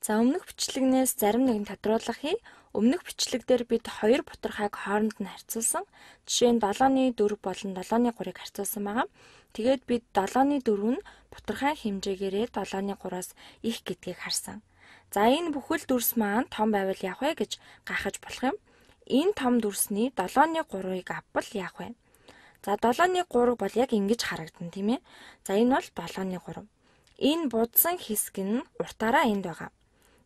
За өмнөх бичлэгнээс зарим нэгэн тодруулахыг өмнөх бичлэг дээр бид хоёр бутархайг хооронд нь харьцуулсан. Жишээ нь 7-4 болон 7-3-ыг харьцуулсан байгаа. Тэгээд бид 7-4 нь бутархай хэмжээгээрээ 7-3-аас их гэдгийг харсан. За энэ бүхэл дүрс маань том байвал яах вэ гэж гайхаж болох юм. Энэ том дүрсний 7-3-ыг авбал яах вэ? За 7-3 бол яг ингэж харагдана тийм ээ. За энэ бол 7-3. Энэ будсан хэсэг нь уртаараа энд байгаа.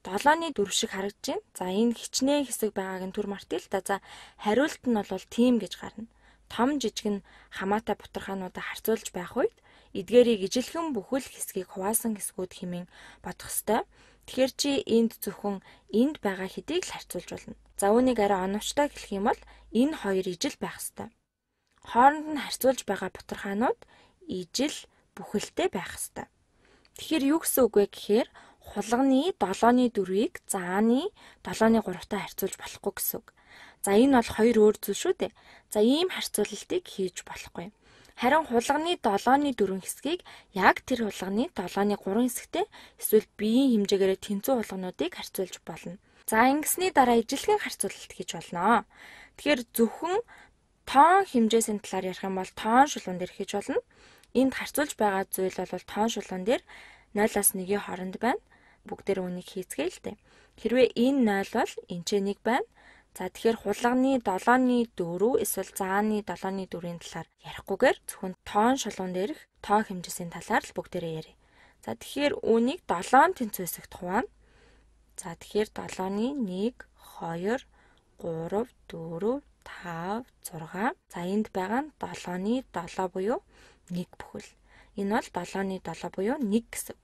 7-4 шиг харагдаж байна. За энэ хичнээн хэсэг байгааг нь түр мартъя л да. За хариулт нь бол тийм гэж гарна. Том жижиг нь хамаатай бутархаануудаа харьцуулж байх үед эдгээрийг ижилхэн бүхэл хэсгийг хуваасан хэсгүүд хэмээн бодох ёстой. Тэгэхээр чи энд зөвхөн энд байгаа хэдийг л харьцуулж болно. За үүнийг арай оновчтой хэлэх юм бол энэ хоёр ижил байх ёстой. Хооронд нь харьцуулж байгаа бутархаанууд ижил бүхэлдээ байх ёстой. Тэгэхээр юу гэсэн үг вэ гэхээр хулганы 7-4-ийг зааны 7-3-тай харьцуулж болохгүй гэсэн үг. За энэ бол хоёр өөр зүйл шүү дээ. За ийм харьцуулалтыг хийж болохгүй. Харин хулганы 7-4 хэсгийг яг тэр хулганы 7-3 хэсэгтэй эсвэл биеийн хэмжээгээрээ тэнцүү хулгануудыг харьцуулж болно. За ингэсний дараа ижилхэн харьцуулалт хийж болно. Тэгэхээр зөвхөн тоон хэмжээсийн талаар ярих юм бол тоон шулуун дээр хийж болно. Энд харьцуулж байгаа зүйл бол тоон шулуун дээр 0-аас 1-ийн хооронд байна. Бүгдээр үнийг хийцгээе л дээ. Хэрвээ энэ 0 бол энэ ч 1 байна. За тэгэхээр хулганы 7-4 эсвэл зааны 7-4-ийн талаар ярихгүйгээр зөвхөн тоон шулуун дээрх тоон хэмжээсийн талаар л бүгдээрээ ярив. За тэгэхээр үүнийг 7 тэнцүү хэсэгт хуваана. За тэгэхээр 7-ны 1, 2, 3, 4, 5, 6. За энд байгаа нь 7-ны 7 буюу 1 бүхэл. Энэ бол 7-ны 7 буюу 1 гэсэн.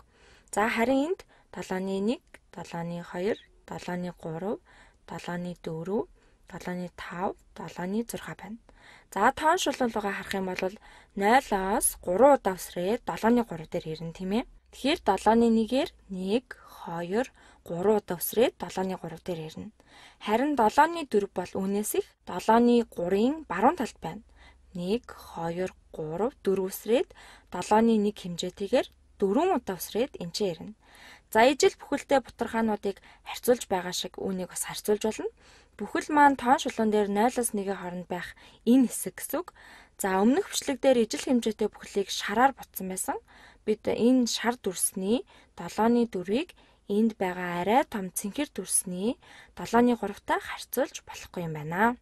За харин энд 7-ны 1, 7-ны 2, 7-ны 3, 7-ны 4, 7-ны 5, 7-ны 6 байна. За тоон шулуулгаа харах юм бол 0-оос 3 удаа өсрээд 7-ны 3 дээр ирнэ тийм ээ. Тэгэхээр 7-ны 1-ээр 1, 2, 3 удаа өсрээд 7-ны 3 дээр ирнэ. Харин 7-ны 4 бол үүнээс их 7-ны 3-ын баруун талд байна. 1, 2, 3, 4 өсрээд 7-ны 1 хэмжээтэйгээр 4 удаа өсрээд энэ ч ирнэ. За ижил бүхэлдээ бутархаануудыг харьцуулж байгаа шиг үүнийг бас харьцуулж болно. Бүхэл маань тоон шулуун дээр 0-аас 1-ийн хооронд байх энэ хэсэг гэсэн үг. За өмнөх бичлэг дээр ижил хэмжээтэй бүхлийг шараар ботсон байсан. Бид энэ шар дүрсний 7-4-ийг энд байгаа арай том цэнхэр дүрсний 7-3-тай харьцуулж болохгүй юм байна.